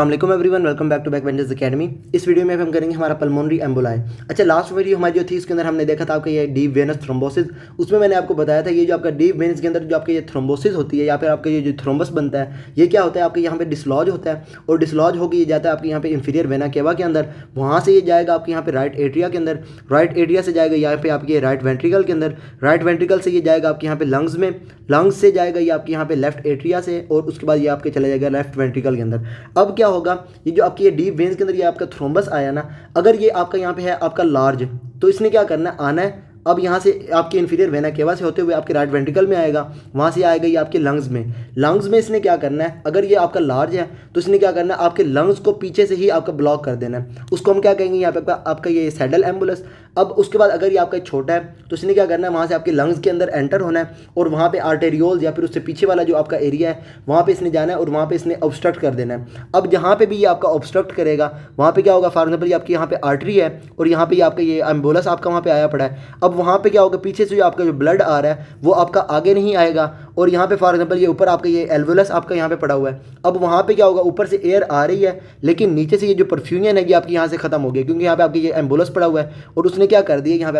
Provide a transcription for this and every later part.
अस्सलाम everyone, welcome back to back vengers academy. इस video में हम करेंगे हमारा पल्मोनरी एम्बोलाई। अच्छा, लास्ट वीडियो हमारी जो थी इसके अंदर हमने देखा था आपका ये डीप वेनस थ्रोम्बोसिस। उसमें मैंने आपको बताया था ये जो आपका डीप वेनस के अंदर जो आपका ये थ्रोम्बोसिस होती है या फिर आपका ये जो थ्रोम्बस बनता है, ये क्या होता है आपके यहाँ पे डिसलॉज होता है और डिसलॉज होकर ये जाता है आपके यहाँ पे इंफीरियर वेना केवा के अंदर। वहाँ से ये जाएगा आपके यहाँ पे राइट एट्रिया के अंदर, राइट एट्रिया से जाएगा यहाँ पे आपके राइट वेंट्रिकल के अंदर, राइट वेंट्रिकल से ये जाएगा आपके यहाँ पे लंग्स में, लंग्स से जाएगा ये आपके यहाँ पे लेफ्ट एट्रिया से और उसके बाद ये आपके चला जाएगा लेफ्ट वेंट्रिकल के अंदर। अब क्या होगा, ये जो आपकी ये डीप वेन्स के अंदर ये आपका थ्रोम्बस आया ना, अगर ये आपका यहाँ पे है आपका लार्ज, तो इसने क्या करना है, आना है। अब यहाँ से आपके इन्फीरियर वेना केवा से होते हुए आपके राइट वेंट्रिकल में आएगा, वहाँ से आएगा ये आपके लंग्स में। लंग्स में इसने क्या करना है, अगर ये आपका लार्ज है तो इसने क्या करना है, आपके लंग्स को पीछे से ही आपका ब्लॉक कर देना है। उसको हम क्या कहेंगे यहाँ पे आपका ये सैडल एम्बुलस। अब उसके बाद अगर ये आपका छोटा है तो इसने क्या करना है, वहाँ से आपके लंग्स के अंदर एंटर होना है और वहाँ पे आर्टेरियोल्स या फिर उससे पीछे वाला जो आपका एरिया है वहाँ पे इसने जाना है और वहाँ पे इसने ऑब्स्ट्रक्ट कर देना है। अब जहाँ पे भी ये आपका ऑब्स्ट्रक्ट करेगा वहाँ पे क्या होगा, फॉर एग्जाम्पल ये आपकी यहाँ पे आर्टरी है और यहाँ पे आपका ये एम्बुलस आपका वहाँ पे आया पड़ा है। अब वहाँ पे क्या होगा, पीछे से जो आपका जो ब्लड आ रहा है वो आपका आगे नहीं आएगा और यहाँ पे फॉर एग्जांपल ये ऊपर आपका ये एल्वुलस आपका यहाँ पे पड़ा हुआ है। अब वहाँ पे क्या होगा, ऊपर से एयर आ रही है लेकिन नीचे से ये जो परफ्यूजन है ये आपकी यहाँ से खत्म हो गई, क्योंकि यहाँ पे आपकी ये एम्बुलस पड़ा हुआ है और उसने क्या कर दिया, यहाँ पे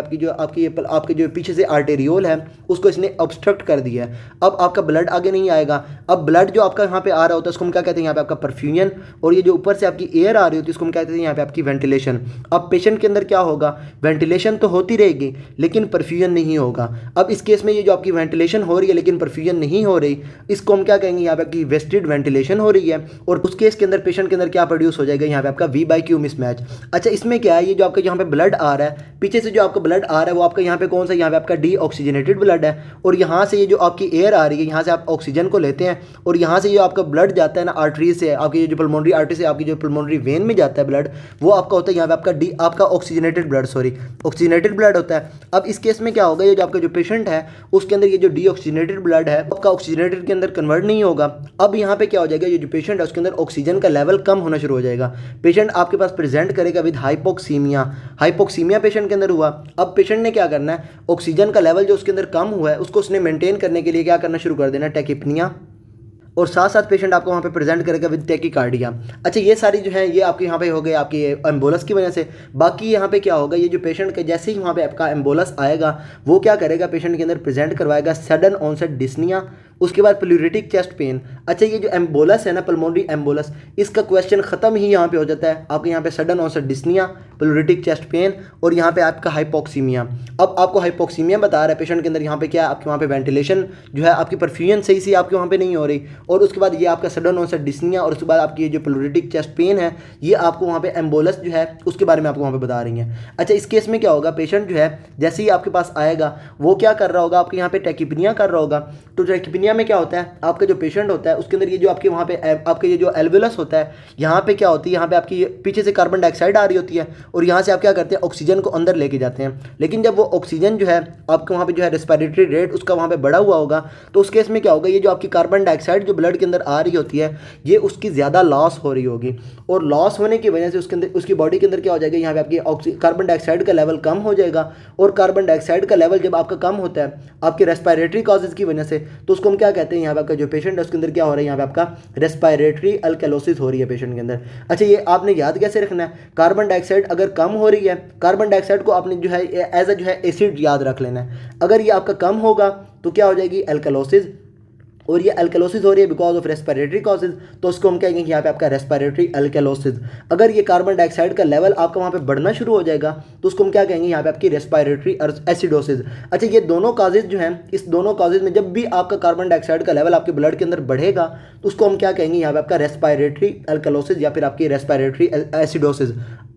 आपके जो पीछे से आर्टेरियोल है उसको इसने ऑब्स्ट्रक्ट कर दिया है। अब आपका ब्लड आगे नहीं आएगा। अब ब्लड जो आपका यहाँ पे आ रहा होता है उसको हम क्या कहते हैं, यहाँ पे आपका परफ्यूजन, और ये जो ऊपर से आपकी एयर आ रही होती है उसको हम कहते हैं यहाँ पे आपकी वेंटिलेशन। अब पेशेंट के अंदर क्या होगा, वेंटिलेशन तो होती रहेगी लेकिन परफ्यूजन नहीं होगा। अब इस केस में ये जो आपकी वेंटिलेशन हो रही है लेकिन परफ्यूजन नहीं हो रही, इसको हम क्या कहेंगे, यहाँ पे आपकी वेस्टेड वेंटिलेशन हो रही है और उस केस के अंदर पेशेंट के अंदर क्या प्रोड्यूस हो जाएगा, यहाँ पे आपका V/Q मिसमैच। अच्छा, इसमें क्या है, ये जो आपका यहाँ पे ब्लड आ रहा है, पीछे से जो आपका ब्लड आ रहा है वो आपका यहाँ पे कौन सा, यहाँ पे आपका डीऑक्सीजनेटेड ब्लड है और यहाँ से ये जो आपकी एयर आ रही है यहाँ से आप ऑक्सीजन को लेते हैं और यहाँ से जो आपका ब्लड जाता है ना आर्टरी से, आपकी जो पल्मोनरी आर्टरी से आपकी जो पल्मोनरी वेन में जाता है ब्लड, वो आपका होता है यहाँ पे आपका ऑक्सीजनेटेड ब्लड, ऑक्सीजनेटेड ब्लड होता है। अब इस केस में क्या होगा, ये जो आपका जो पेशेंट है उसके अंदर ये जो डीऑक्सीजनेटेड ब्लड है आपका ऑक्सीजनेटेड के अंदर कन्वर्ट नहीं होगा। अब यहाँ पे क्या हो जाएगा, ये जो पेशेंट है उसके अंदर ऑक्सीजन का लेवल कम होना शुरू हो जाएगा। पेशेंट आपके पास प्रेजेंट करेगा विद हाइपोक्सीमिया, हाइपोक्सीमिया पेशेंट के अंदर हुआ। अब पेशेंट ने क्या करना है, ऑक्सीजन का लेवल जो उसके अंदर कम हुआ है उसको उसने मेंटेन करने के लिए क्या करना शुरू कर देना, टैकिपनिया, और साथ साथ पेशेंट आपको वहाँ पे प्रेजेंट करेगा विद टैकीकार्डिया। अच्छा, ये सारी जो है ये आपके यहाँ पे हो गए आपकी एम्बोलस की वजह से। बाकी यहाँ पे क्या होगा, ये जो पेशेंट का जैसे ही वहाँ पे आपका एम्बोलस आएगा वो क्या करेगा, पेशेंट के अंदर प्रेजेंट करवाएगा सडन ऑनसेट डिस्निया, उसके बाद प्लूरिटिक चेस्ट पेन। अच्छा, ये जो एम्बोलस है ना, पल्मोनरी एम्बोलस, इसका क्वेश्चन खत्म ही यहाँ पे हो जाता है। आपके यहाँ पे sudden onset dyspnoea, pleuritic chest pain और यहाँ पे आपका हाइपोक्सीमिया। अब आपको हाइपोक्सीमिया बता रहा है पेशेंट के अंदर, यहाँ पे क्या आपके वहाँ पे वेंटिलेशन जो है आपकी परफ्यूजन सही से आपके वहाँ पे नहीं हो रही और उसके बाद ये आपका सडन ऑनसेट डिस्निया और उसके बाद आपकी ये जो प्लूरिटिक चेस्ट पेन है ये आपको वहाँ पे एम्बोलस जो है उसके बारे में आपको वहाँ पे बता रही हैं। अच्छा, इस केस में क्या होगा, पेशेंट जो है जैसे ही आपके पास आएगा वो क्या कर रहा होगा, आपके यहाँ पे टैकिपनिया कर रहा होगा। तो टैकिपनिया में क्या होता है, आपका जो पेशेंट होता है उसके अंदर ये जो आपके वहाँ पे आपके ये जो एल्वुलस होता है यहाँ पे क्या होती है, यहाँ पे आपकी पीछे से कार्बन डाइऑक्साइड आ रही होती है और यहाँ से आप क्या करते हैं, ऑक्सीजन को अंदर लेके जाते हैं। लेकिन जब वो ऑक्सीजन जो है आपके वहाँ पे जो है रेस्पिरेटरी रेट उसका वहाँ पे बढ़ा हुआ होगा तो उस केस में क्या होगा, ये जो आपकी कार्बन डाइऑक्साइड जो ब्लड के अंदर आ रही होती है ये उसकी ज़्यादा लॉस हो रही होगी और लॉस होने की वजह से उसके अंदर उसकी बॉडी के अंदर क्या हो जाएगा, यहाँ पे आपकी कार्बन डाइऑक्साइड का लेवल कम हो जाएगा और कार्बन डाइऑक्साइड का लेवल जब आपका कम होता है आपके रेस्पिरेटरी कॉजेज की वजह से तो उसको हम क्या कहते हैं, यहाँ पे आपका जो पेशेंट है उसके अंदर क्या हो रहा है, यहाँ पे आपका रेस्पिरेटरी अल्कलोसिस हो रही है पेशेंट के अंदर। अच्छा, ये आपने याद कैसे रखना है, कार्बन डाइऑक्साइड अगर कम हो रही है, कार्बन डाइऑक्साइड को आपने जो है एज अ जो है एसिड याद रख लेना है। अगर ये आपका कम होगा तो क्या हो जाएगी, अल्कलोसिस, और ये अल्कलोसिस हो रही है बिकॉज ऑफ रेस्पिरेटरी कॉजेज तो उसको हम कहेंगे कि यहाँ पे आपका रेस्पिरेटरी अल्कलोसिस। अगर ये कार्बन डाइऑक्साइड का लेवल आपका वहाँ पे बढ़ना शुरू हो जाएगा तो उसको हम क्या कहेंगे, यहाँ पे आपकी रेस्पिरेटरी एसिडोसिस। अच्छा, ये दोनों कॉजेज जो हैं, इस दोनों कॉजेज में जब भी आपका कार्बन डाइऑक्साइड का लेवल आपके ब्लड के अंदर बढ़ेगा तो उसको हम क्या कहेंगे, यहाँ पे आपका रेस्पिरेटरी अल्कलोसिस या फिर आपकी रेस्पिरेटरी एसिडोसिस,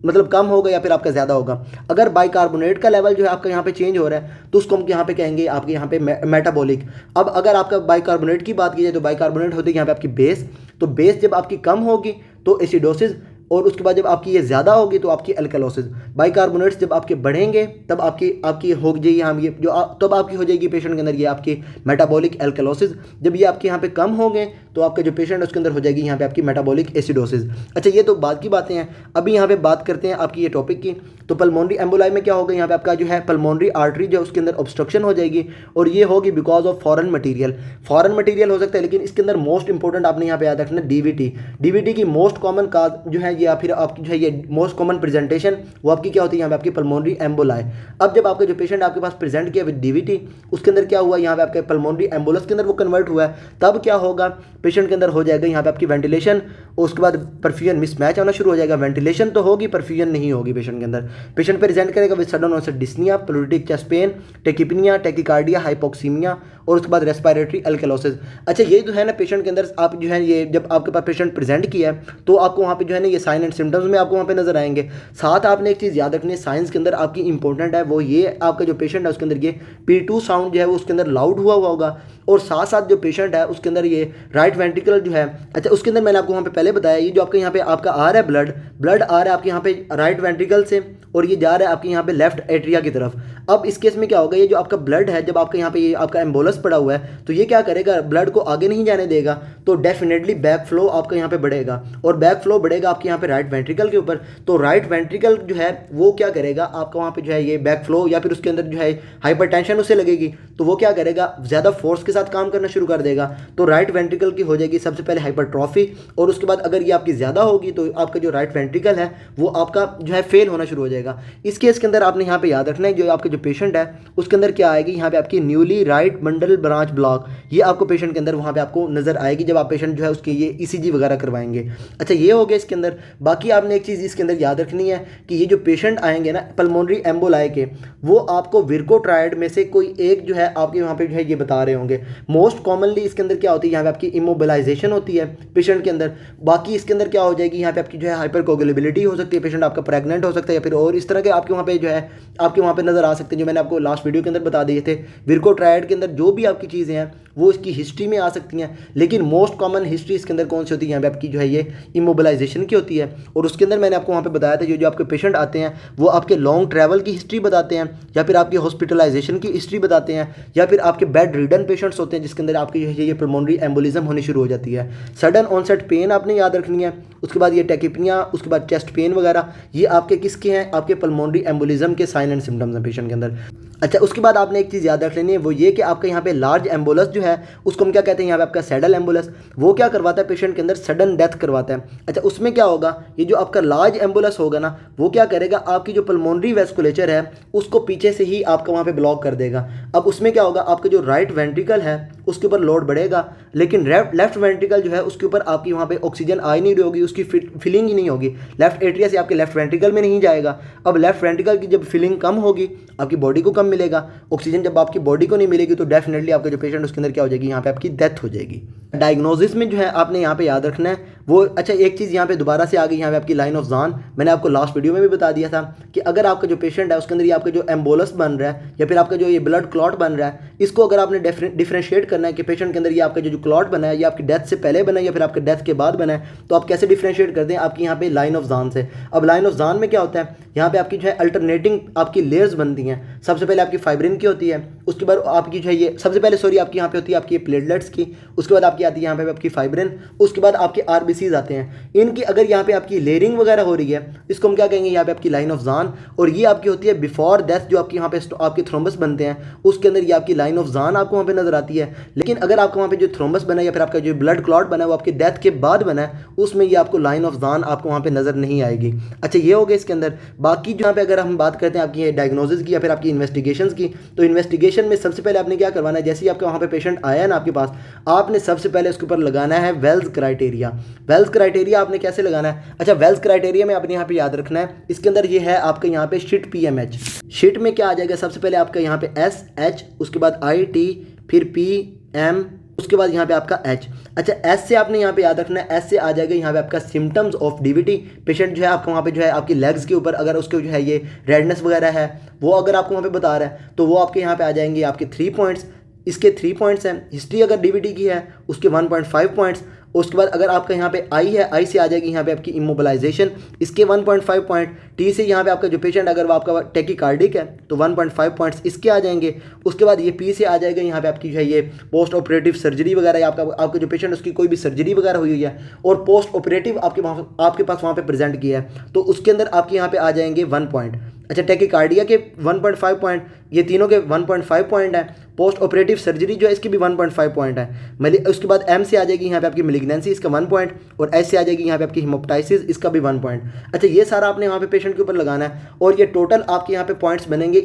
मतलब कम होगा या फिर आपका ज़्यादा होगा। अगर बाइकार्बोनेट का लेवल जो है आपका यहाँ पे चेंज हो रहा है तो उसको हम यहाँ पे कहेंगे आपके यहाँ पे मेटाबॉलिक। अब अगर आपका बाइकार्बोनेट की बात की जाए तो बाइकार्बोनेट होती है यहाँ पे आपकी बेस, तो बेस जब आपकी कम होगी तो एसिडोसिस, और उसके बाद जब आपकी ये ज़्यादा होगी तो आपकी अल्कलोसिस। बाइकार्बोनेट्स जब आपके बढ़ेंगे तब आपकी हो जाएगी हम ये जो तब आपकी हो जाएगी पेशेंट के अंदर ये आपकी मेटाबॉलिक अल्कलोसिस। जब ये आपके यहाँ पे कम होंगे तो आपका जो पेशेंट है उसके अंदर हो जाएगी यहाँ पे आपकी मेटाबॉलिक एसिडोसिस। अच्छा, ये तो बाद की बातें हैं। अभी यहाँ पे बात करते हैं आपकी ये टॉपिक की। तो पल्मोनरी एम्बोलाई में क्या होगा, यहाँ पे आपका जो है पल्मोनरी आर्टरी जो उसके अंदर ऑब्स्ट्रक्शन हो जाएगी और ये होगी because of foreign material. Foreign material हो सकता है, लेकिन इसके अंदर मोस्ट इंपॉर्टेंट आपने यहाँ पे याद रखना डीवीटी। डीवीटी की मोस्ट कॉमन काज जो है या फिर आपकी जो है ये मोस्ट कॉमन प्रेजेंटेशन वो आपकी क्या होती है यहाँ पे आपकी पल्मोनरी एम्बोलाई। अब जब आपका जो पेशेंट आपके पास प्रेजेंट किया विद डीवीटी, उसके अंदर क्या हुआ, यहाँ पे आपके पल्मोनरी एम्बोलस के अंदर वो कन्वर्ट हुआ है, तब क्या होगा पेशेंट के अंदर हो जाएगा यहाँ पे आपकी वेंटिलेशन, उसके बाद परफ्यूजन मिसमैच होना शुरू हो जाएगा। वेंटिलेशन तो होगी, परफ्यूजन नहीं होगी पेशेंट के अंदर। पेशेंट प्रेजेंट करेगा with sudden onset dyspnoea, pleuritic chest pain, tachypnoea, tachycardia, hypoxaemia और उसके बाद रेस्पिरेटरी अल्कलोसिस। अच्छा, ये जो है ना पेशेंट के अंदर आप जो है ये जब आपके पास पेशेंट प्रेजेंट किया है तो आपको वहाँ पे जो है ना ये साइन एंड सिम्टम्स में आपको वहाँ पे नजर आएंगे। साथ आपने एक चीज़ याद रखनी है साइंस के अंदर आपकी इंपॉर्टेंट है, वो ये आपका जो पेशेंट है उसके अंदर ये P2 साउंड जो है वो उसके अंदर लाउड हुआ होगा और साथ साथ जो पेशेंट है उसके अंदर ये राइट वेंट्रिकल जो है, अच्छा उसके अंदर मैंने आपको वहाँ पे पहले बताया ये जो आपके यहाँ पे आपका आ रहा है ब्लड आ रहा है आपके यहाँ पे राइट वेंट्रिकल से और ये जा रहा है आपके यहाँ पे लेफ्ट एट्रिया की तरफ। अब इस केस में क्या होगा, ये जो आपका ब्लड है जब आपके यहाँ पे ये आपका एम्बोलस पड़ा हुआ है तो ये क्या करेगा, ब्लड को आगे नहीं जाने देगा, तो डेफिनेटली बैक फ्लो आपका यहाँ पे बढ़ेगा और बैक फ्लो बढ़ेगा आपके यहाँ पे राइट वेंट्रिकल के ऊपर। तो राइट वेंट्रिकल जो है वो क्या करेगा आपका वहाँ पे जो है ये बैक फ्लो या फिर उसके अंदर जो है हाइपरटेंशन उसे लगेगी तो वो क्या करेगा, ज़्यादा फोर्स के साथ काम करना शुरू कर देगा। तो राइट वेंट्रिकल की हो जाएगी सबसे पहले हाइपरट्रॉफी और उसके बाद अगर ये आपकी ज़्यादा होगी तो आपका जो राइट वेंट्रिकल है वो आपका जो है फेल होना शुरू हो जाएगा। इस केस के अंदर आपने यहाँ पे याद रखना है जो आपका जो पेशेंट है उसके अंदर क्या आएगी, यहाँ पे आपकी newly right bundle branch block, ये आपको पेशेंट के अंदर वहाँ पे आपको नजर आएगी जब आप पेशेंट जो है उसके ये ECG वगैरह करवाएंगे। अच्छा, ये हो गया इसके अंदर। बाकी आपने एक चीज़ इसके अंदर याद रखनी है कि ये जो पेशेंट आएंगे ना पल्मोनरी एम्बोलाई के, वो आपको विर्कोट्रायड में से कोई एक जो है आपके वहाँ पे जो है ये बता रहे होंगे। मोस्ट कॉमनली इसके अंदर क्या होती है, यहाँ पे आपकी इमोबिलाइजेशन होती है पेशेंट के अंदर। बाकी इसके अंदर क्या हो जाएगी, यहाँ पे आपकी जो है हाइपरकोगुलेबिलिटी हो सकती है, पेशेंट आपका प्रेग्नेंट हो सकता है या फिर और इस तरह के आपके वहाँ पे जो है आपके वहाँ पे नजर आ सकते हैं जो मैंने आपको लास्ट वीडियो के अंदर बता दिए थे। विर्कोट्रायड के अंदर जो भी आपकी चीज़ें हैं वो इसकी हिस्ट्री में आ सकती हैं, लेकिन मोस्ट कॉमन हिस्ट्री इसके अंदर कौन सी होती है, यहाँ पे आपकी जो है ये इमोबिलाइजेशन की होती है। और उसके अंदर मैंने आपको वहाँ पे बताया था जो आपके पेशेंट आते हैं वो आपके लॉन्ग ट्रैवल की हिस्ट्री बताते हैं या फिर आपकी हॉस्पिटलाइजेशन की हिस्ट्री बताते हैं या फिर आपके बेड रिडन पेशेंट्स होते हैं जिसके अंदर आपकी जो है ये पल्मोनरी एम्बोलिज्म होनी शुरू हो जाती है। सडन ऑनसेट पेन आपने याद रखनी है, उसके बाद ये टेकिपनिया, उसके बाद चेस्ट पेन वगैरह, ये आपके किसके हैं, आपके पल्मोनरी एम्बोलिज्म के साइन एंड सिम्टम्स हैं पेशेंट के अंदर। अच्छा, उसके बाद आपने एक चीज़ याद रख लेनी है वो ये कि आपका यहाँ पे लार्ज एम्बोलस जो है उसको हम क्या कहते हैं, यहाँ पे आपका सैडल एम्बोलस, वो क्या करवाता है पेशेंट के अंदर सडन डेथ करवाता है। अच्छा, उसमें क्या होगा, ये जो आपका लार्ज एम्बोलस होगा ना वो क्या करेगा, आपकी जो पल्मोनरी वेस्कुलेचर है उसको पीछे से ही आपका वहाँ पे ब्लॉक कर देगा। अब उसमें क्या होगा, आपका जो राइट वेंट्रिकल है उसके ऊपर लोड बढ़ेगा, लेकिन लेफ्ट वेंट्रिकल जो है उसके ऊपर आपकी वहाँ पे ऑक्सीजन आ ही नहीं होगी, उसकी फिलिंग ही नहीं होगी, लेफ्ट एट्रिया से आपके लेफ्ट वेंट्रिकल में नहीं जाएगा। अब लेफ्ट वेंट्रिकल की जब फिलिंग कम होगी आपकी बॉडी को कम मिलेगा, ऑक्सीजन जब आपकी बॉडी को नहीं मिलेगी तो डेफिनेटली आपका जो पेशेंट उसके अंदर क्या हो जाएगी, यहाँ पे आपकी डेथ हो जाएगी। डायग्नोसिस में जो है आपने यहाँ पे याद रखना है वो, अच्छा एक चीज़ यहाँ पे दोबारा से आ गई, यहाँ पे आपकी लाइन ऑफ जान, मैंने आपको लास्ट वीडियो में भी बता दिया था कि अगर आपका जो पेशेंट है उसके अंदर ये आपका जो एम्बोलस बन रहा है या फिर आपका जो ये ब्लड क्लॉट बन रहा है, इसको अगर आपने डिफरेंशिएट करना है कि पेशेंट के अंदर ये आपका जो क्लॉट बना है ये आपकी डेथ से पहले बना है या फिर आपके डेथ के बाद बना है, तो आप कैसे डिफरेंशिएट करते हैं, आपकी यहाँ पे लाइन ऑफ जान से। अब लाइन ऑफ जान में क्या होता है, यहाँ पे आपकी जो है अल्टरनेटिंग आपकी लेयर्स बनती हैं। सबसे पहले आपकी फाइब्रिन की होती है, उसके बाद आपकी जो है ये सबसे पहले सॉरी आपकी यहाँ पे होती है आपकी प्लेटलेट्स की, उसके बाद आपकी आती है यहाँ पे आपकी फाइब्रिन, उसके बाद आपके RBCs आते हैं। इनकी अगर यहाँ पे आपकी लेयरिंग वगैरह हो रही है इसको हम क्या कहेंगे, यहाँ पे आपकी लाइन ऑफ जान, और ये आपकी होती है बिफोर डेथ, जो आपकी यहाँ पे आपके थ्रोम्बस बनते हैं उसके अंदर ये आपकी लाइन ऑफ जान आपको वहाँ पे नजर आती है। लेकिन अगर आपको वहाँ पे जो थ्रोम्बस बना है या फिर आपका जो ब्लड क्लॉट बना है वो आपकी डेथ के बाद बना है, उसमें ये आपको लाइन ऑफ जान आपको वहाँ पे नजर नहीं आएगी। अच्छा, ये हो गया इसके अंदर। बाकी जो यहाँ पे अगर हम बात करते हैं आपकी डायग्नोसिस की या फिर आपकी इन्वेस्टिगेशंस की, तो इन्वेस्टिगेशन में सबसे पहले आपने क्या करवाना है, जैसे ही आपका वहाँ पे पेशेंट आया है ना आपके पास, आपने सबसे पहले उसके ऊपर लगाना है वेल्स क्राइटेरिया। वेल्स क्राइटेरिया आपने कैसे लगाना है, अच्छा वेल्स क्राइटेरिया में आपने यहाँ पे याद रखना है, इसके अंदर ये है आपका यहाँ पे शीट PMH। शीट में क्या आ जाएगा, सबसे पहले आपका यहाँ पे SH, उसके बाद IT, फिर PM, उसके बाद यहाँ पे आपका H। अच्छा, S से आपने यहाँ पे याद रखना है, S से आ जाएगा यहाँ पे आपका सिम्टम्स ऑफ DVT। पेशेंट जो है आपका वहाँ पे जो है आपकी लेग्स के ऊपर अगर उसके जो है ये रेडनेस वगैरह है वो अगर आपको वहाँ पे बता रहा है तो वो आपके यहाँ पे आ जाएंगे आपके 3 पॉइंट्स। इसके 3 पॉइंट्स हैं। हिस्ट्री अगर DVT की है उसके 1.5 पॉइंट्स, उसके बाद अगर आपका यहाँ पे आई है, आई से आ जाएगी यहाँ पे आपकी इमोबिलाइजेशन, इसके 1.5 पॉइंट। टी से यहाँ पे आपका जो पेशेंट अगर वो आपका टैकीकार्डिक है तो 1.5 पॉइंट्स इसके आ जाएंगे। उसके बाद ये पी से आ जाएगा यहाँ पे आपकी जो है ये पोस्ट ऑपरेटिव सर्जरी वगैरह, या आपका जो पेशेंट उसकी कोई भी सर्जरी वगैरह हुई है और पोस्ट ऑपरेटिव आपके पास वहाँ पे प्रेजेंट किया है, तो उसके अंदर आपके यहाँ पे आ जाएंगे 1 पॉइंट। अच्छा, टैकीकार्डिया के 1.5 पॉइंट, ये तीनों के 1.5 पॉइंट है। पोस्ट ऑपरेटिव सर्जरी जो है इसकी भी 1.5 पॉइंट है। उसके बाद एम से आ जाएगी यहाँ पे आपकी मिलिग्नेंसी, इसका 1 पॉइंट, और एस से आ जाएगी यहाँ पे आपकी हिमोप्टाइसिस, इसका भी 1 पॉइंट। अच्छा, ये सारा आपने यहाँ पे पेशेंट के ऊपर लगाना है और ये टोटल आपके यहाँ पे पॉइंट्स बनेंगे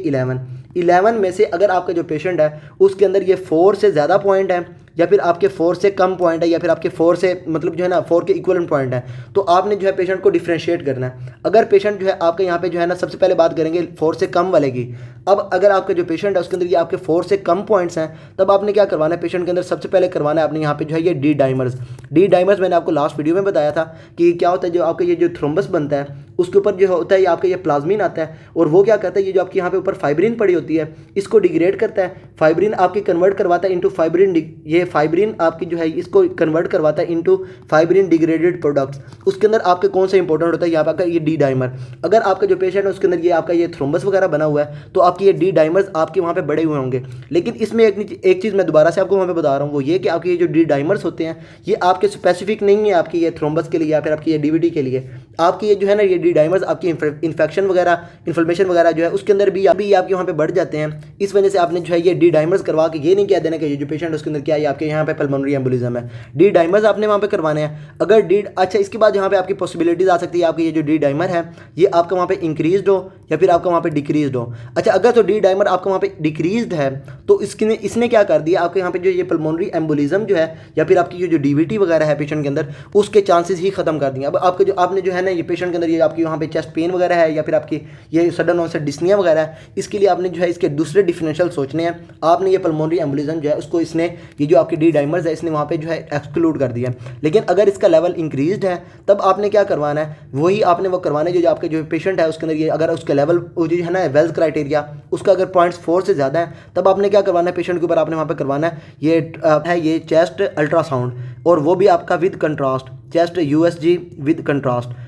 11 में से अगर आपका जो पेशेंट है उसके अंदर ये 4 से ज़्यादा पॉइंट है, या फिर आपके 4 से कम पॉइंट है, या फिर आपके 4 से मतलब जो है ना 4 के इक्वलेंट पॉइंट है, तो आपने जो है पेशेंट को डिफ्रेंशिएट करना है। अगर पेशेंट जो है आपके यहाँ पे जो है ना, सबसे पहले बात करेंगे 4 से कम वाले की। अब अगर आपका जो पेशेंट है उसके अंदर ये आपके 4 से कम पॉइंट्स हैं, तब आपने क्या करवाना है पेशेंट के अंदर, सबसे पहले करवाना है आपने यहाँ पे जो है ये डी डाइमर्स मैंने आपको लास्ट वीडियो में बताया था कि क्या होता है, जो आपका ये जो थ्रोम्बस बनता है उसके ऊपर जो होता है ये आपका ये प्लाज्मिन आता है, और वो क्या करता है, ये जो आपके यहाँ पे ऊपर फाइब्रिन पड़ी होती है इसको डिग्रेड करता है। फाइब्रिन आपकी कन्वर्ट करवाता है इनटू फाइब्रिन, ये फाइब्रिन आपकी जो है इसको कन्वर्ट करवाता है इनटू फाइब्रिन डिग्रेडेड प्रोडक्ट्स। उसके अंदर आपके कौन सा इंपॉर्टेंट होता है, यहाँ पर ये डी डाइमर। अगर आपका जो पेशेंट है उसके अंदर ये आपका ये थ्रोम्बस वगैरह बना हुआ है तो आपके ये डी डाइमर्स आपके वहाँ पे बड़े हुए होंगे। लेकिन इसमें एक चीज़ मैं दोबारा से आपको वहाँ पे बता रहा हूँ, वो ये कि आपके ये जो डी डाइमर्स होते हैं ये आपके स्पेसिफिक नहीं है आपकी ये थ्रोम्बस के लिए या फिर आपकी ये डीवीडी के लिए। आपकी ये जो है ना ये डी डाइमर्स आपकी इन्फेक्शन वगैरह, इन्फ्लेमेशन वगैरह जो है उसके अंदर भी आपके वहाँ पे बढ़ जाते हैं। इस वजह से आपने जो है ये डी डाइमर्स करवा के ये नहीं कह देना कि ये जो पेशेंट उसके अंदर क्या है आपके यहाँ पे पल्मोनरी एम्बोलिज्म है, डी डाइमर्स आपने वहाँ पे करवाने हैं। अगर डी अच्छा, इसके बाद यहाँ पे आपकी पॉसिबिलिटीज आ सकती है आपकी ये जो डी डाइमर है ये आपका वहाँ पे इंक्रीज्ड हो या फिर आपका वहाँ पे डिक्रीज्ड हो। अच्छा, अगर तो डी डाइमर आपका वहाँ पे डिक्रीज्ड है तो इसने क्या कर दिया आपके यहाँ पे जो ये पल्मोनरी एम्बोलिज्म जो है या फिर आपकी जो डीवीटी वगैरह है पेशेंट के अंदर उसके चांसेस ही खत्म कर दिए। अब आपके जो आपने जो है ना ये पेशेंट के अंदर ये आपकी वहाँ पे चेस्ट पेन वगैरह है या फिर आपकी ये सडन ऑनसेट डिस्निया वगैरह है, इसके लिए आपने जो है इसके दूसरे डिफरेंशियल सोचने हैं। आपने ये पल्मोनरी एम्बोलिज्म जो है उसको इसने ये जो आपकी डी डाइमर्स है इसने वहाँ पे जो है एक्सक्लूड कर दिया। लेकिन अगर इसका लेवल इंक्रीज्ड है तब आपने क्या करवाना है, वही आपने वो करवाना है जो आपके जो पेशेंट है उसके अंदर ये अगर उसका लेवल जो है ना वेल्स क्राइटेरिया उसका अगर 0.4 से ज़्यादा है तब आपने क्या करवाना है पेशेंट के ऊपर आपने वहाँ पे करवाना है ये चेस्ट अल्ट्रासाउंड, और वो भी आपका with contrast, chest USG with contrast,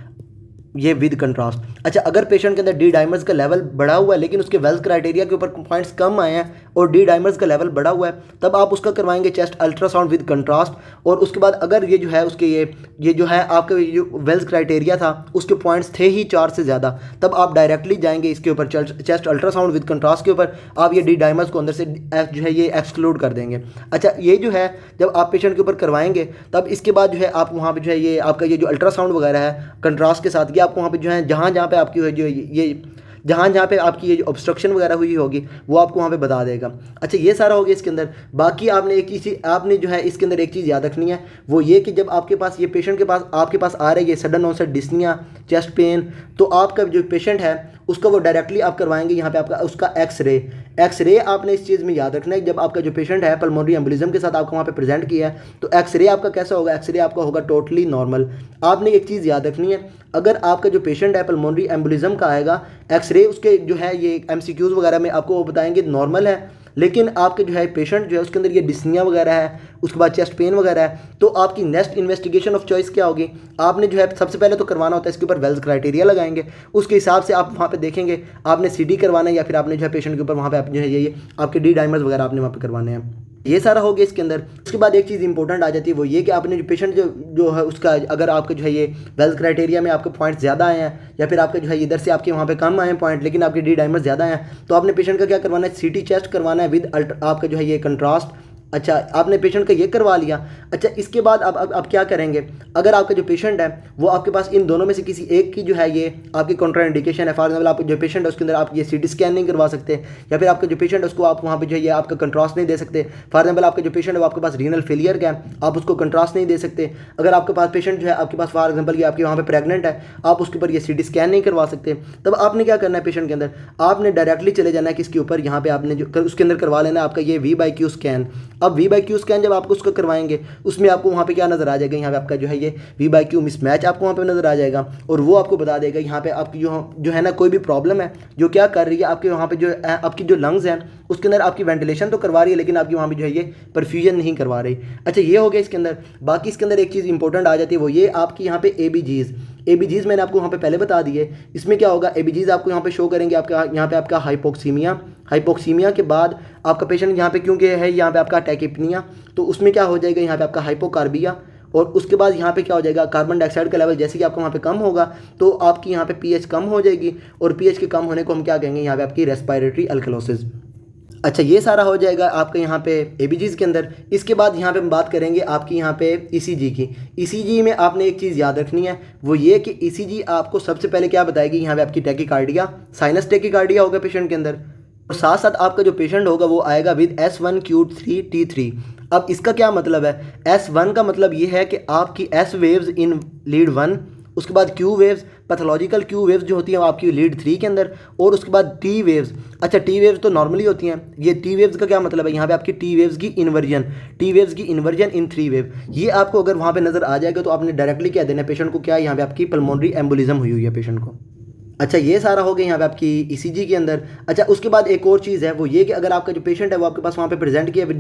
ये विद कंट्रास्ट। अच्छा, अगर पेशेंट के अंदर डी डाइमर्स का लेवल बढ़ा हुआ है लेकिन उसके वेल्स क्राइटेरिया के ऊपर पॉइंट्स कम आए हैं और डी डाइमर्स का लेवल बढ़ा हुआ है तब आप उसका करवाएंगे चेस्ट अल्ट्रासाउंड विद कंट्रास्ट। और उसके बाद अगर ये जो है उसके ये जो है आपके जो वेल्स क्राइटेरिया था उसके पॉइंट्स थे ही 4 से ज़्यादा, तब आप डायरेक्टली जाएंगे इसके ऊपर चेस्ट अल्ट्रासाउंड विद कंट्रास्ट के ऊपर, आप ये डी डाइमर्स को अंदर से जो है ये एक्सक्लूड कर देंगे। अच्छा, ये जो है जब आप पेशेंट के ऊपर करवाएंगे तब इसके बाद जो है आप वहाँ पर जो है ये आपका ये जो अल्ट्रासाउंड वगैरह है कंट्रास्ट के साथ ये आपको वहाँ पर जो है जहाँ पे आपकी जो ये जहाँ पे आपकी ये जो ऑब्स्ट्रक्शन वगैरह हुई होगी वो आपको वहाँ पे बता देगा। अच्छा, ये सारा हो गया इसके अंदर। बाकी आपने एक चीज़ आपने जो है इसके अंदर एक चीज़ याद रखनी है, वो ये कि जब आपके पास ये पेशेंट के पास आपके पास आ रही है sudden onset dyspnoea, chest pain, तो आपका जो पेशेंट है उसका वो डायरेक्टली आप करवाएंगे यहाँ पे आपका उसका एक्सरे आपने इस चीज़ में याद रखना है। जब आपका जो पेशेंट है पल्मोनरी एम्बोलिज्म के साथ आपको वहाँ पे प्रेजेंट किया है तो एक्सरे आपका कैसा होगा, एक्सरे आपका होगा टोटली नॉर्मल। आपने एक चीज़ याद रखनी है, अगर आपका जो पेशेंट है पल्मोनरी एम्बोलिज्म का आएगा एक्सरे उसके जो है ये एमसीक्यूज़ वगैरह में आपको वो बताएंगे नॉर्मल है, लेकिन आपके जो है पेशेंट जो है उसके अंदर ये डिस्निया वगैरह है, उसके बाद चेस्ट पेन वगैरह है, तो आपकी नेक्स्ट इन्वेस्टिगेशन ऑफ चॉइस क्या होगी, आपने जो है सबसे पहले तो करवाना होता है इसके ऊपर वेल्स क्राइटेरिया लगाएंगे, उसके हिसाब से आप वहाँ पे देखेंगे आपने सीटी करवाना है या फिर आपने जो है पेशेंट के ऊपर वहाँ पे आप जो है ये आपके डी डाइमर्स वगैरह आपने वहाँ पे करवाने हैं। ये सारा हो गया इसके अंदर। उसके बाद एक चीज़ इंपॉर्टेंट आ जाती है, वो ये कि आपने जो पेशेंट जो है उसका अगर आपका जो है ये वेल्थ क्राइटेरिया में आपके पॉइंट ज़्यादा आए हैं या फिर आपके जो है इधर से आपके वहाँ पे कम आए हैं पॉइंट लेकिन आपके डी डाइमर्स ज़्यादा हैं, तो आपने पेशेंट का क्या करवाना है, सीटी चेस्ट करवाना है विद आपका जो है ये कंट्रास्ट। अच्छा, आपने पेशेंट का ये करवा लिया। अच्छा, इसके बाद आप क्या करेंगे, अगर आपका जो पेशेंट है वो आपके पास इन दोनों में से किसी एक की जो है ये आपकी कॉन्ट्राइंडिकेशन है, फॉर एग्जाम्पल आप जो पेशेंट है उसके अंदर आप ये सीटी स्कैन नहीं करवा सकते या फिर आपका जो पेशेंट है उसको आप वहाँ पे जो है ये आपका कंट्रास्ट नहीं दे सकते। फॉर एग्जाम्पल आपका जो पेशेंट है वो आपके पास रीनल फेलियर का है, आप उसको कंट्रास्ट नहीं दे सकते। अगर आपके पास पेशेंट जो है आपके पास फॉर एग्जाम्पल ये आपके वहाँ पर प्रेगनेंट है, आप उसके ऊपर ये सीटी स्कैन नहीं करवा सकते, तब आपने क्या करना है पेशेंट के अंदर, आपने डायरेक्टली चले जाना है किसके ऊपर, यहाँ पे आपने जो उसके अंदर करवा लेना है आपका ये V/Q स्कैन। अब V/Q स्कैन जब आप उसको करवाएंगे उसमें आपको वहाँ पे क्या नज़र आ जाएगा, यहाँ पे आपका जो है ये V/Q मिसमैच आपको वहाँ पे नज़र आ जाएगा और वो आपको बता देगा यहाँ पे आपकी जो है ना कोई भी प्रॉब्लम है जो क्या कर रही है आपके वहाँ पे जो आपकी जो लंग्स हैं उसके अंदर आपकी वेंटिलेशन तो करवा रही है लेकिन आपकी वहाँ पे जो है ये परफ्यूजन नहीं करवा रही। अच्छा ये हो गया इसके अंदर। बाकी इसके अंदर एक चीज़ इंपॉर्टेंट आ जाती है, वो ये आपकी यहाँ पे एबीजीज मैंने आपको वहाँ पे पहले बता दिए। इसमें क्या होगा, एबीजीज आपको यहाँ पे शो करेंगे आपका यहाँ पे आपका हाइपोक्सीमिया के बाद आपका पेशेंट यहाँ पे क्योंकि है यहाँ पे आपका टैकिपनिया, तो उसमें क्या हो जाएगा यहाँ पे आपका हाइपोकार्बिया, और उसके बाद यहाँ पे क्या हो जाएगा, कार्बन डाइऑक्साइड का लेवल जैसे कि आपका वहाँ पे कम होगा तो आपकी यहाँ पे पीएच कम हो जाएगी, और पीएच के कम होने को हम क्या कहेंगे, यहाँ पे आपकी रेस्पिरेटरी अल्कलोसिस। अच्छा ये सारा हो जाएगा आपके यहाँ पे एबीजीज के अंदर। इसके बाद यहाँ पे हम बात करेंगे आपकी यहाँ पे ईसीजी की। ईसीजी में आपने एक चीज़ याद रखनी है, वो ये कि ईसीजी आपको सबसे पहले क्या बताएगी, यहाँ पे आपकी टैकीकार्डिया, साइनस टैकीकार्डिया होगा पेशेंट के अंदर, और साथ साथ आपका जो पेशेंट होगा वो आएगा विद S1Q3T3। अब इसका क्या मतलब है, S1 का मतलब ये है कि आपकी S वेव्स इन लीड 1, उसके बाद Q waves, pathological Q waves जो होती हैं आपकी लीड 3 के अंदर, और उसके बाद T वेव्स। अच्छा T वेव्स तो नॉर्मली होती हैं, ये T वेव्स का क्या मतलब है, यहाँ पे आपकी T वेव्स की इन्वर्जन इन 3 वेव। ये आपको अगर वहाँ पे नज़र आ जाएगा तो आपने डायरेक्टली क्या देना है पेशेंट को, क्या यहाँ पे आपकी पल्मोनरी एम्बोलिज्म हुई है पेशेंट को। अच्छा ये सारा हो गया यहाँ पे आपकी ईसीजी के अंदर। अच्छा उसके बाद एक और चीज़ है, वो ये कि अगर आपका जो पेशेंट है वो आपके पास वहाँ पे प्रेजेंट किया है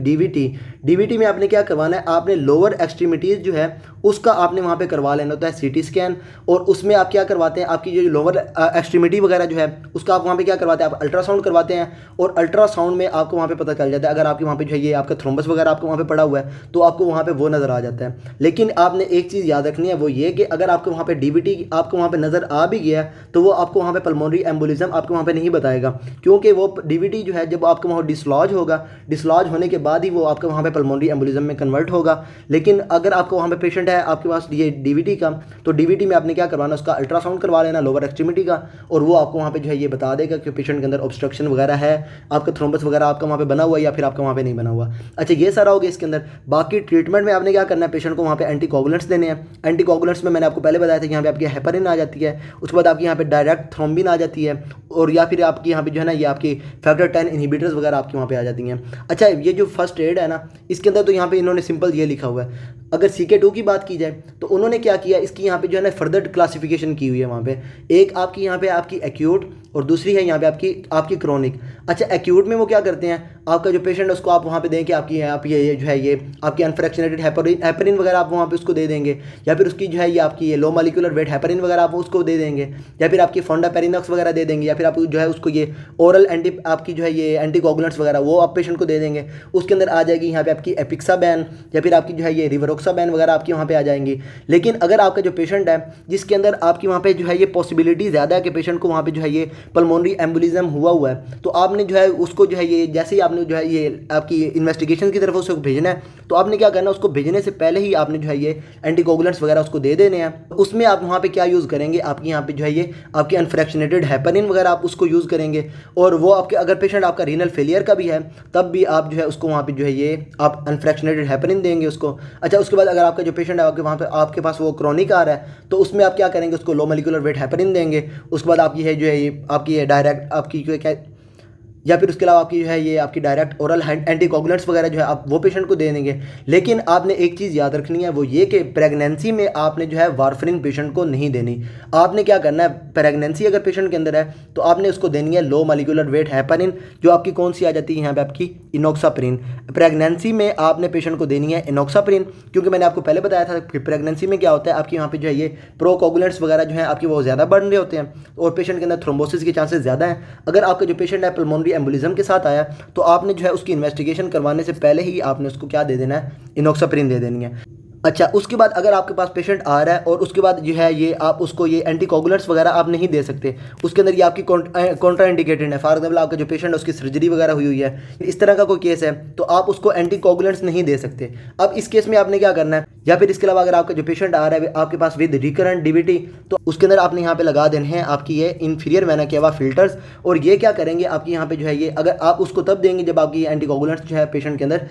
डीवीटी में आपने क्या करवाना है, आपने लोअर एक्सट्रीमिटीज़ जो है उसका आपने वहाँ पे करवा लेना होता है सीटी स्कैन, और उसमें आप क्या करवाते हैं, आपकी जो लोअर एक्सट्रीमिटी वगैरह जो है उसका आप वहाँ पे क्या करवाते हैं, आप अल्ट्रासाउंड करवाते हैं, और अल्ट्रासाउंड में आपको वहाँ पे पता चल जाता है अगर आपके वहाँ पे जो है ये आपका थ्रोम्बस वगैरह आपको वहाँ पे पड़ा हुआ है तो आपको वहाँ पे वो नज़र आ जाता है। लेकिन आपने एक चीज़ याद रखनी है, वो ये कि अगर आपको वहाँ पे डीवीटी आपको वहाँ पे नज़र आ भी गया तो वो आपको वहाँ पे पल्मोनरी एम्बोलिज्म आपको वहाँ पे नहीं बताएगा, क्योंकि वो डीवीटी जो है जब आपको वहाँ डिसलॉज होगा, डिसलॉज होने के बाद ही वो आपके वहाँ पे पल्मोनरी एम्बोलिज्म में कन्वर्ट होगा। लेकिन अगर आपको वहाँ पे पेशेंट है आपके पास ये डीवीटी का, तो डीवीटी में आपने क्या करवाना, उसका अल्ट्रासाउंड करवा लेना लोअर एक्सट्रीमिटी का, और वो आपको वहाँ पे जो है ये बता देगा कि पेशेंट के अंदर ऑब्स्ट्रक्शन वगैरह है, आपका थ्रोम्बस वगैरह आपका वहाँ पे बना हुआ है या फिर आपका वहाँ पे नहीं बना हुआ। अच्छा ये सारा हो गया इसके अंदर। बाकी ट्रीटमेंट में आपने क्या करना है, पेशेंट को वहाँ पे एंटीकोगुलेंट्स देने हैं। एंटीकोगुलेंट्स में मैंने आपको पहले बताया था कि यहाँ पे आपकी हेपरिन आ जाती है, उसके बाद आपकी यहाँ पे डायरेक्ट थ्रोम्बिन आ जाती है, और या फिर आपकी यहाँ पे जो है ना ये आपकी फैक्टर 10 इनहिबिटर्स वगैरह आपके वहाँ पे आ जाती हैं। अच्छा ये जो फर्स्ट एड है ना, इसके अंदर तो यहाँ पे इन्होंने सिंपल ये लिखा हुआ है। अगर CK2 की बात की जाए तो उन्होंने क्या किया, इसकी यहाँ पे जो है ना फर्दर क्लासिफिकेशन की हुई है वहाँ पे। एक आपकी यहाँ पे आपकी एक्यूट, और दूसरी है यहाँ पे आपकी क्रोनिक। अच्छा एक्यूट में वो क्या करते हैं, आपका जो पेशेंट है उसको आप वहाँ पे दें कि आपकी आप ये जो है ये आपकी अनफ्रैक्शनेटेड हेपरिन वगैरह आप वहाँ पे उसको दे देंगे, या फिर उसकी जो है ये आपकी ये लो मॉलिक्यूलर वेट हेपरिन वगैरह आप उसको दे देंगे, या फिर आपकी फोंडापेरिनॉक्स वगैरह दे देंगे, या फिर आप जो है उसको ये ओरल आपकी जो है ये एंटीकोगुलेंट्स वगैरह वो आप पेशेंट को दे देंगे। उसके अंदर आ जाएगी यहाँ पे आपकी एपिक्साबैन, या फिर आपकी जो है ये रिवरोक्साबैन वगैरह आपकी वहाँ पे आ जाएंगी। लेकिन अगर आपका जो पेशेंट है जिसके अंदर आपकी वहाँ पे जो है ये पॉसिबिलिटी ज़्यादा है कि पेशेंट को वहाँ पे जो है ये पल्मोनरी एम्बोलिज्म हुआ है, तो आपने जो है उसको जो है ये जैसे ही आपने जो है ये आपकी इन्वेस्टिगेशन की तरफ उसको भेजना है, तो आपने क्या करना है, उसको भेजने से पहले ही आपने जो है ये एंटीकोगुलेंट्स वगैरह उसको दे देने हैं। उसमें आप वहाँ पे क्या यूज़ करेंगे, आपकी यहाँ पे जो है ये आपकी अनफ्रैक्शनेटेड हेपरिन वगैरह आप उसको यूज़ करेंगे, और वो आपके अगर पेशेंट आपका रीनल फेलियर का भी है तब भी आप जो है उसको वहाँ पे जो है ये आप अनफ्रैक्शनेटेड हेपरिन देंगे उसको। अच्छा उसके बाद अगर आपका जो पेशेंट है आपके वहाँ पे आपके पास वो क्रोनिक आ रहा है तो उसमें आप क्या करेंगे, उसको लो मॉलिक्यूलर वेट हेपरिन देंगे। उसके बाद आपकी है जो है ये आपकी ये डायरेक्ट आपकी जो क्या, या फिर उसके अलावा आपकी जो है ये आपकी डायरेक्ट ओरल एंटीकोगुलेंट्स वगैरह जो है आप वो पेशेंट को दे देंगे। लेकिन आपने एक चीज़ याद रखनी है, वो ये कि प्रेगनेंसी में आपने जो है वारफरिन पेशेंट को नहीं देनी। आपने क्या करना है, प्रेगनेंसी अगर पेशेंट के अंदर है तो आपने उसको देनी है लो मॉलिक्यूलर वेट हेपरिन, जो आपकी कौन सी आ जाती है यहाँ पे आपकी इनॉक्साप्रिन। प्रेगनेंसी में आपने पेशेंट को देनी है इनॉक्साप्रिन, क्योंकि मैंने आपको पहले बताया था कि प्रेगनेंसी में क्या होता है, आपकी यहाँ पे जो है ये प्रोकोगुलेंट्स वगैरह जो है आपकी वो ज़्यादा बढ़ रहे होते हैं और पेशेंट के अंदर थ्रोम्बोसिस के चांसेस ज़्यादा हैं। अगर आपका जो पेशेंट है पल्मोनरी एम्बोलिज्म के साथ आया तो आपने जो है उसकी इन्वेस्टिगेशन करवाने से पहले ही आपने उसको क्या दे देना है, इनॉक्साप्रिन दे देनी है। अच्छा उसके बाद अगर आपके पास पेशेंट आ रहा है और उसके बाद जो है ये आप उसको ये एंटीकोगुलेंट्स वगैरह आप नहीं दे सकते, उसके अंदर ये आपकी कॉन्ट्रा इंडिकेटेड है, फॉर एग्जाम्पल आपका जो पेशेंट है उसकी सर्जरी वगैरह हुई है, इस तरह का कोई केस है तो आप उसको एंटीकोगुलेंट्स नहीं दे सकते। अब इस केस में आपने क्या करना है, या फिर इसके अलावा अगर आपका जो पेशेंट आ रहा है आपके पास विद रिकरेंट डीवीटी, तो उसके अंदर आपने यहाँ पे लगा देने हैं आपकी ये इंफीरियर वेना केवा फिल्टर्स। और ये क्या करेंगे, आपकी यहाँ पे जो है ये अगर आप उसको तब देंगे जब आपकी एंटीकोगुलेंट्स जो है पेशेंट के अंदर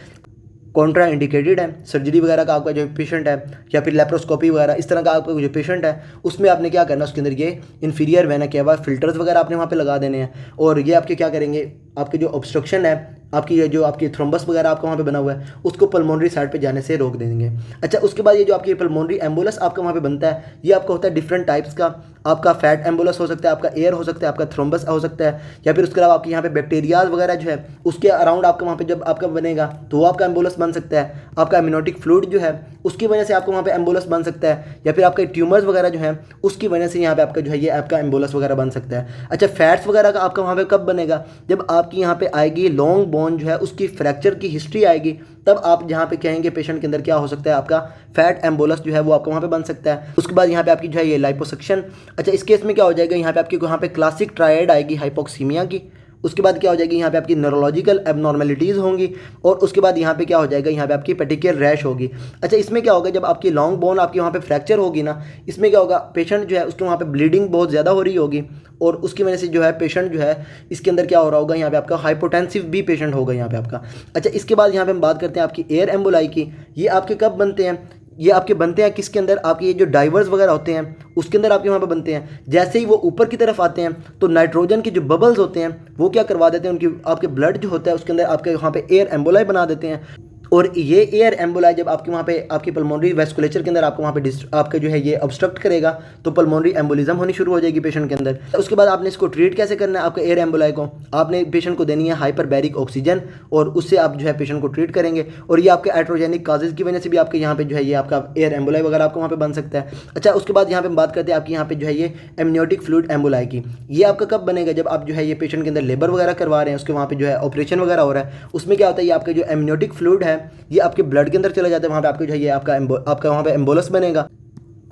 कॉन्ट्रा इंडिकेटेड है, सर्जरी वगैरह का आपका जो पेशेंट है या फिर लेप्रोस्कोपी वगैरह इस तरह का आपका जो पेशेंट है उसमें आपने क्या करना है, उसके अंदर ये इंफीरियर वेना केवा फिल्टर्स वगैरह आपने वहाँ पे लगा देने हैं। और ये आपके क्या करेंगे, आपके जो ऑब्स्ट्रक्शन है आपकी ये जो आपकी थ्रोम्बस वगैरह आपका वहाँ पे बना हुआ है उसको पल्मोनरी साइड पे जाने से रोक देंगे। अच्छा उसके बाद ये जो आपकी पल्मोनरी एम्बुलस आपका वहाँ पे बनता है, ये आपका होता है डिफरेंट टाइप्स का। आपका फैट एम्बुलस हो सकता है, आपका एयर हो सकता है, आपका थ्रोम्बस हो सकता है, या फिर उसके अलावा आपके यहाँ पे बैक्टीरियाज वगैरह जो है उसके अराउंड आपका वहाँ पे जब आपका बनेगा तो वो आपका एम्बुलस बन सकता है। आपका एम्नियोटिक फ्लूइड जो है उसकी वजह से आपको वहाँ पे एम्बुलस बन सकता है, या फिर आपके ट्यूमर्स वगैरह जो है उसकी वजह से यहाँ पे आपका जो है ये आपका एम्बुलस वगैरह बन सकता है। अच्छा, फैट्स वगैरह का आपका वहाँ पे कब बनेगा? जब आपकी यहाँ पे आएगी लॉन्ग बोन जो है उसकी फ्रैक्चर की हिस्ट्री आएगी, तब आप जहाँ पे कहेंगे पेशेंट के अंदर क्या हो सकता है, आपका फैट एम्बुलस जो है वो आपका वहाँ पे बन सकता है। उसके बाद यहाँ पे आपकी जो है ये लाइपोसक्शन। अच्छा, इस केस में क्या हो जाएगा, यहाँ पे आपकी यहाँ पे क्लासिक ट्रायड आएगी हाइपोक्सीमिया की। उसके बाद क्या हो जाएगी, यहाँ पे आपकी न्यूरोलॉजिकल एबनॉर्मेलिटीज़ होंगी, और उसके बाद यहाँ पे क्या हो जाएगा, यहाँ पे आपकी पेटिकुलर रैश होगी। अच्छा, इसमें क्या होगा, जब आपकी लॉन्ग बोन आपकी वहाँ पे फ्रैक्चर होगी ना, इसमें क्या होगा, पेशेंट जो है उसके वहाँ पे ब्लीडिंग बहुत ज़्यादा हो रही होगी, और उसकी वजह से जो है पेशेंट जो है इसके अंदर क्या हो रहा होगा, यहाँ पे आपका हाइपोटेंसिव भी पेशेंट होगा यहाँ पे आपका। अच्छा, इसके बाद यहाँ पे हम बात करते हैं आपकी एयर एम्बोलाई की। ये आपके कब बनते हैं? ये आपके बनते हैं किसके अंदर, आपके ये जो डाइवर्स वगैरह होते हैं उसके अंदर आपके वहाँ पे बनते हैं। जैसे ही वो ऊपर की तरफ आते हैं तो नाइट्रोजन के जो बबल्स होते हैं वो क्या करवा देते हैं, उनकी आपके ब्लड जो होता है उसके अंदर आपके वहाँ पे एयर एम्बोलाई बना देते हैं। और ये एयर एम्बोलाई जब आपके वहाँ पे आपकी पल्मोनरी वेस्कुलेचर के अंदर आपको वहाँ पे आपके जो है ये ऑब्स्ट्रक्ट करेगा, तो पल्मोनरी एम्बोलिज्म होनी शुरू हो जाएगी पेशेंट के अंदर। उसके बाद आपने इसको ट्रीट कैसे करना है, आपके एयर एम्बोलाई को आपने पेशेंट को देनी है हाइपरबैरिक ऑक्सीजन, और उससे आप जो है पेशेंट को ट्रीट करेंगे। और ये आपके एट्रोजेनिक काजेज की वजह से भी आपके यहाँ पे जो है ये आपका एयर एम्बोलाई वगैरह आपको वहाँ पे बन सकता है। अच्छा, उसके बाद यहाँ पे हम बात करते हैं आपकी यहाँ पे जो है ये एमनियोटिक फ्लूइड एम्बोलाई की। ये आपका कब बनेगा, जब आप जो है ये पेशेंट के अंदर लेबर वगैरह करवा रहे हैं, उसके वहाँ पे जो है ऑपरेशन वगैरह हो रहा है, उसमें क्या होता है, ये आपका जो एमनियोटिक फ्लूइड है ये आपके ब्लड के अंदर चला जाता है, वहाँ पे आपको जो है ये आपका वहाँ पे एम्बोलस बनेगा।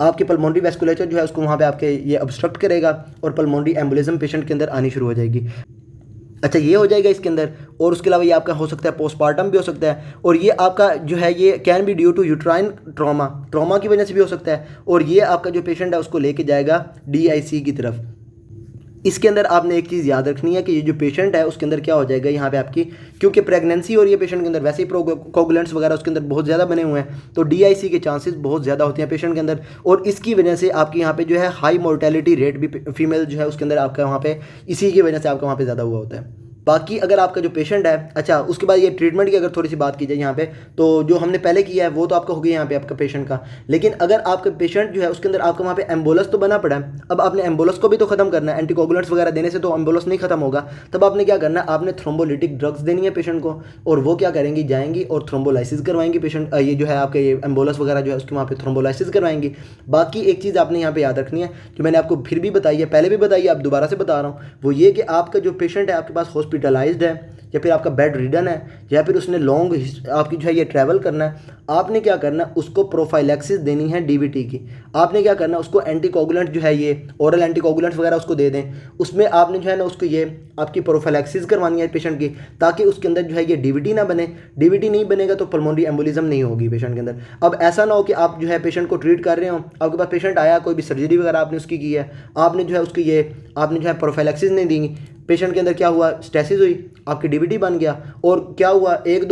आपकी पल्मोनरी वेस्कुलेचर जो है उसको वहाँ पे आपके ये ऑब्स्ट्रक्ट करेगा, और पल्मोनरी एम्बोलिज्म पेशेंट के अंदर आनी शुरू हो जाएगी। अच्छा, ये हो जाएगा इसके अंदर। और उसके अलावा ये आपका हो सकता है पोस्टमार्टम भी हो सकता है, और ये आपका जो है ये can be due to uterine trauma की वजह से भी हो सकता है, और ये आपका जो पेशेंट है उसको लेके जाएगा DIC की तरफ। इसके अंदर आपने एक चीज़ याद रखनी है कि ये जो पेशेंट है उसके अंदर क्या हो जाएगा, यहाँ पे आपकी क्योंकि प्रेगनेंसी हो रही है पेशेंट के अंदर, वैसे ही कोगुलेंट्स वगैरह उसके अंदर बहुत ज़्यादा बने हुए हैं, तो DIC के चांसेस बहुत ज़्यादा होते हैं पेशेंट के अंदर, और इसकी वजह से आपके यहाँ पे जो है हाई मोर्टेलिटी रेट भी फीमेल जो है उसके अंदर आपका वहाँ पे इसी की वजह से आपका वहाँ पे ज़्यादा हुआ होता है। बाकी अगर आपका जो पेशेंट है, अच्छा उसके बाद ये ट्रीटमेंट की अगर थोड़ी सी बात की जाए यहाँ पे, तो जो हमने पहले किया है वो तो आपका हो गया यहाँ पे आपका पेशेंट का, लेकिन अगर आपका पेशेंट जो है उसके अंदर आपका वहाँ पे एम्बोलस तो बना पड़ा है, अब आपने एम्बोलस को भी तो खत्म करना है। एंटीकोगुलेंट्स वगैरह देने से तो एम्बोलस नहीं खत्म होगा, तब आपने क्या करना है, आपने थ्रोम्बोलिटिक ड्रग्स देनी है पेशेंट को, और वो क्या करेंगी, जाएंगी और थ्रोम्बोलाइसिस करवाएंगी पेशेंट, ये जो है आपके ये एम्बोलस वगैरह जो है उसके वहाँ पे थ्रोम्बोलाइसिस करवाएंगी। बाकी एक चीज़ आपने यहाँ पे याद रखनी है, जो मैंने आपको फिर भी बताई है, पहले भी बताई है, आप दोबारा से बता रहा हूँ, वो ये कि आपका जो पेशेंट है आपके पास हॉस्पिटलाइज्ड है, या फिर आपका बेड रिडन है, या फिर उसने लॉन्ग आपकी जो है ये ट्रैवल करना है, आपने क्या करना है, उसको प्रोफाइलैक्सिस देनी है DVT की। आपने क्या करना है, उसको एंटीकोगुलेंट जो है ये ओरल एंटीकोगुलेंट्स वगैरह उसको दे दें, उसमें आपने जो है ना उसको ये आपकी प्रोफाइलैक्सिस करवानी है पेशेंट की, ताकि उसके अंदर जो है ये DVT ना बने। DVT नहीं बनेगा तो पल्मोनरी एम्बोलिज्म नहीं होगी पेशेंट के अंदर। अब ऐसा ना हो कि आप जो है पेशेंट को ट्रीट कर रहे हो, आपके पास पेशेंट आया, कोई भी सर्जरी वगैरह आपने उसकी की है, आपने जो है उसकी ये आपने जो है प्रोफाइलैक्सिस नहीं दी, पेशेंट के अंदर क्या हुआ, स्टेसिस हुई, आपकी DVT बन गया, और क्या हुआ, एक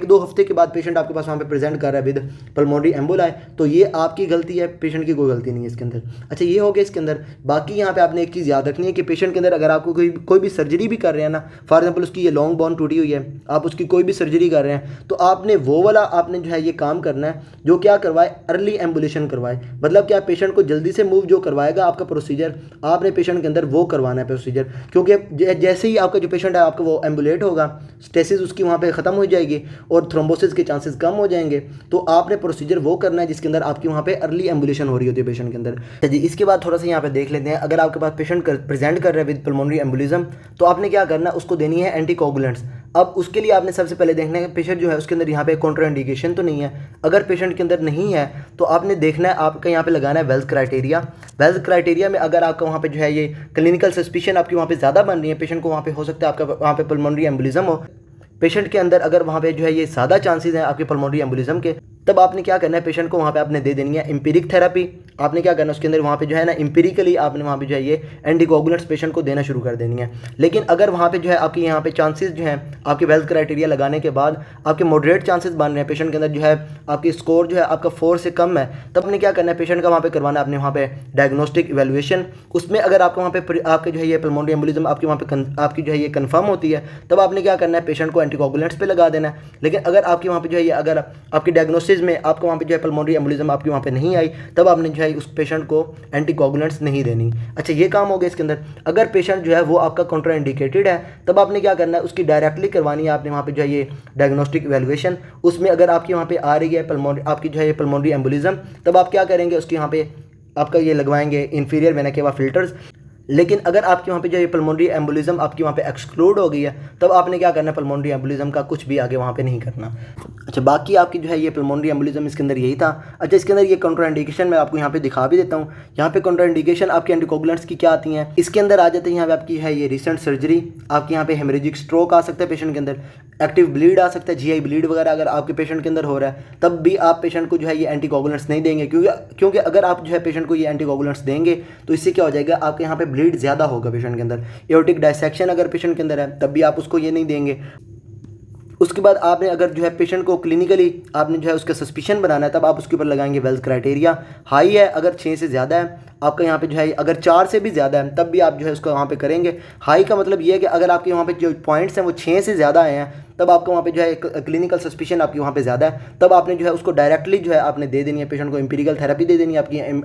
दो हफ्ते के बाद पेशेंट आपके पास वहाँ पे प्रेजेंट कर रहा है विद पल्मोनरी एम्बोलाई, तो ये आपकी गलती है, पेशेंट की कोई गलती नहीं है इसके अंदर। अच्छा, ये हो गया इसके अंदर। बाकी यहाँ पे आपने एक चीज़ याद रखनी है कि पेशेंट के अंदर अगर आपको कोई भी सर्जरी भी कर रहे हैं ना, फॉर एग्जाम्पल उसकी ये लॉन्ग बोन टूटी हुई है, आप उसकी कोई भी सर्जरी कर रहे हैं, तो आपने वो वाला आपने जो है ये काम करना है जो क्या करवाए, अर्ली एम्बुलेशन करवाए। मतलब क्या, पेशेंट को जल्दी से मूव जो करवाएगा आपका प्रोसीजर, आपने पेशेंट के अंदर वो करवाना है प्रोसीजर, क्योंकि जैसे ही आपका जो पेशेंट है आपका वो एम्बुलेट होगा, स्टेसिस उसकी वहाँ पे ख़त्म हो जाएगी और थ्रोम्बोसिस के चांसेस कम हो जाएंगे, तो आपने प्रोसीजर वो करना है जिसके अंदर आपकी वहाँ पे अर्ली एम्बुलेशन हो रही होती है पेशेंट के अंदर। जी, इसके बाद थोड़ा सा यहाँ पे देख लेते हैं, अगर आपके पास पेशेंट प्रेजेंट कर रहे हैं विद पल्मोनरी एम्बुलिज्म, तो आपने क्या करना है, उसको देनी है एंटीकोगुलेंट्स। अब उसके लिए आपने सबसे पहले देखना है कि पेशेंट जो है उसके अंदर यहाँ पे कॉन्ट्राइंडिकेशन तो नहीं है। अगर पेशेंट के अंदर नहीं है तो आपने देखना है, आपका यहाँ पे लगाना है वेल्स क्राइटेरिया। वेल्स क्राइटेरिया में अगर आपका वहाँ पे जो है ये क्लिनिकल सस्पिशन आपकी वहाँ पे ज़्यादा बन रही है, पेशेंट को वहाँ पे हो सकता है आपका वहाँ पे पल्मोनरी एम्बुलिज्म हो, पेशेंट के अंदर अगर वहाँ पे जो है ये ज़्यादा चांसेस हैं आपके पल्मोनरी एम्बुलिज्म के, तब आपने क्या करना है, पेशेंट को वहाँ पे आपने दे देनी है एम्पिरिक थेरेपी। आपने क्या करना है, उसके अंदर वहाँ पे जो है ना एम्पिरिकली आपने वहाँ पे जो है ये एंटीकोगुलेंट्स पेशेंट को देना शुरू कर देनी है। लेकिन अगर वहाँ पे जो है आपके यहाँ पे चांसेस जो हैं आपके वेल्थ क्राइटेरिया लगाने के बाद आपके मॉडरेट चांसेस बन रहे हैं, पेशेंट के अंदर जो है आपकी स्कोर जो है आपका 4 से कम है, तब आपने क्या करना है, पेशेंट का वहाँ पे करवाना है अपने वहाँ पे डायग्नोस्टिक इवैल्यूएशन। उसमें अगर आपका वहाँ पे आपके जो है ये पल्मोनरी एम्बुलिज्म आपके वहाँ पे आपकी जो है ये कन्फर्म होती है, तब आपने क्या करना है, पेशेंट को एंटीकोगुलेंट्स पे लगा देना है। लेकिन अगर आपके वहाँ पे जो है ये अगर आपकी डायग्नोसिस फेज में आपको वहाँ पे जो है पल्मोनरी एम्बोलिज्म आपकी वहाँ पे नहीं आई, तब आपने जो है उस पेशेंट को एंटीकोगुलेंट्स नहीं देनी। अच्छा, ये काम हो गया इसके अंदर। अगर पेशेंट जो है वो आपका कॉन्ट्राइंडिकेटेड है, तब आपने क्या करना है, उसकी डायरेक्टली करवानी है आपने वहाँ पे जो है ये डायग्नोस्टिक इवैल्यूएशन। उसमें अगर आपकी वहाँ पे आ रही है पल्मोनरी आपकी जो है पल्मोनरी एम्बोलिज्म, तब आप क्या करेंगे, उसकी यहाँ पे आपका ये लगवाएंगे इंफीरियर वेना केवा फिल्टर्स। लेकिन अगर आपके वहाँ पे जो ये पल्मोनरी एम्बोलिज्म आपकी वहाँ पे एक्सक्लूड हो गई है, तब आपने क्या करना है, पल्मोनरी एम्बोलिज्म का कुछ भी आगे वहाँ पे नहीं करना। अच्छा, बाकी आपकी जो है ये पल्मोनरी एम्बोलिज्म इसके अंदर यही था। अच्छा, इसके अंदर ये कॉन्ट्राइंडिकेशन मैं आपको यहाँ पे दिखा भी देता हूँ। यहाँ पे कॉन्ट्राइंडिकेशन आपके एंटीकोगुलेंट्स की क्या आती हैं, इसके अंदर आ जाते हैं यहाँ पे आपकी है ये रिसेंट सर्जरी, आपके यहाँ पे हेमरेजिक स्ट्रोक आ सकता है पेशेंट के अंदर, एक्टिव ब्लीड आ सकता है, जीआई ब्लीड वगैरह अगर आपके पेशेंट के अंदर हो रहा है, तब भी आप पेशेंट को जो है ये एंटीकोगुलेंट्स नहीं देंगे, क्योंकि अगर आप जो है पेशेंट को ये एंटीकोगुलेंट्स देंगे तो इससे क्या हो जाएगा, आपके यहाँ पे ब्लीड ज़्यादा होगा पेशेंट के अंदर। एओर्टिक डायसेक्शन अगर पेशेंट के अंदर है, तब भी आप उसको ये नहीं देंगे। उसके बाद आपने अगर जो है पेशेंट को क्लिनिकली आपने जो है उसका सस्पिशन बनाना है, तब आप उसके ऊपर लगाएंगे वेल्स क्राइटेरिया। हाई है अगर 6 से ज़्यादा है आपका यहाँ पे जो है, अगर 4 से भी ज़्यादा है तब भी आप जो है उसको वहाँ पे करेंगे। हाई का मतलब ये है कि अगर आपके वहाँ पे जो पॉइंट्स हैं वो 6 से ज़्यादा आए हैं, तब आपको वहाँ पे जो है क्लिनिकल सस्पिशन आपकी वहाँ पे ज़्यादा है, तब आपने जो है उसको डायरेक्टली जो है आपने दे देनी है पेशेंट को एम्पिरिकल थेरेपी दे देनी है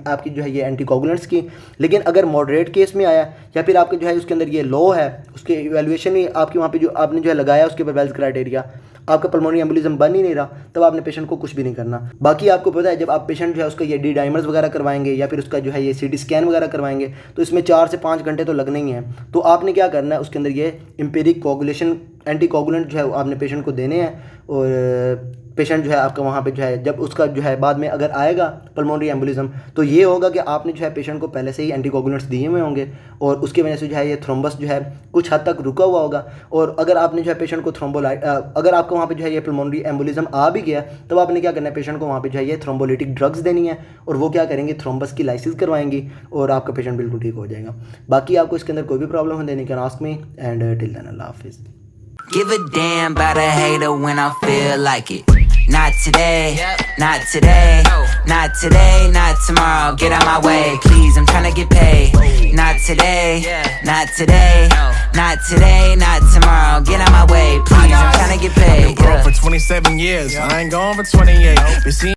आपकी जो है ये एंटीकोगुलेंट्स की। लेकिन अगर मॉडरेट केस में आया या फिर आपके जो है उसके अंदर ये लो है, उसके इवैल्यूएशन ही आपकी वहाँ पे जो आपने जो है लगाया उसके ऊपर वेल्स क्राइटेरिया, आपका पल्मोनरी एम्बोलिज्म बन ही नहीं रहा, तब आपने पेशेंट को कुछ भी नहीं करना। बाकी आपको पता है, जब आप पेशेंट जो है उसका ये डी डाइमर्स वगैरह करवाएंगे या फिर उसका जो है ये सीटी स्कैन वगैरह करवाएंगे, तो इसमें 4 से 5 घंटे तो लगने ही हैं। तो आपने क्या करना है, उसके अंदर ये एम्पिरिक कोगुलेशन एंटीकोगुलेंट जो है आपने पेशेंट को देने हैं, और पेशेंट जो है आपका वहाँ पे जो है जब उसका जो है बाद में अगर आएगा पल्मोनरी एम्बोलिज्म, तो ये होगा कि आपने जो है पेशेंट को पहले से ही एंटीकोगुलेंट्स दिए हुए होंगे, और उसकी वजह से जो है ये थ्रोम्बस जो है कुछ हद तक रुका हुआ होगा। और अगर आपने जो है पेशेंट को अगर आपको वहाँ पे जो है ये पल्मोनरी एम्बोलिज्म आ भी गया, तब आपने क्या करना है, पेशेंट को वहाँ पे जो है ये थ्रोम्बोलिटिक ड्रग्स देनी है, और वो क्या करेंगे, थ्रोम्बस की लाइसिस करवाएंगी, और आपका पेशेंट बिल्कुल ठीक हो जाएगा। बाकी आपको इसके अंदर कोई भी प्रॉब्लम हो, then you can ask me, and till then अल्लाह हाफिज़। Give a damn about a hater when I feel like it. Not today, not today, not today, not tomorrow. Get out my way, please, I'm tryna get paid. Not today, not today, not today, not tomorrow. Get out my way, please, I'm tryna get paid. I've been broke for 27 years, I ain't gone for 28. Been seeing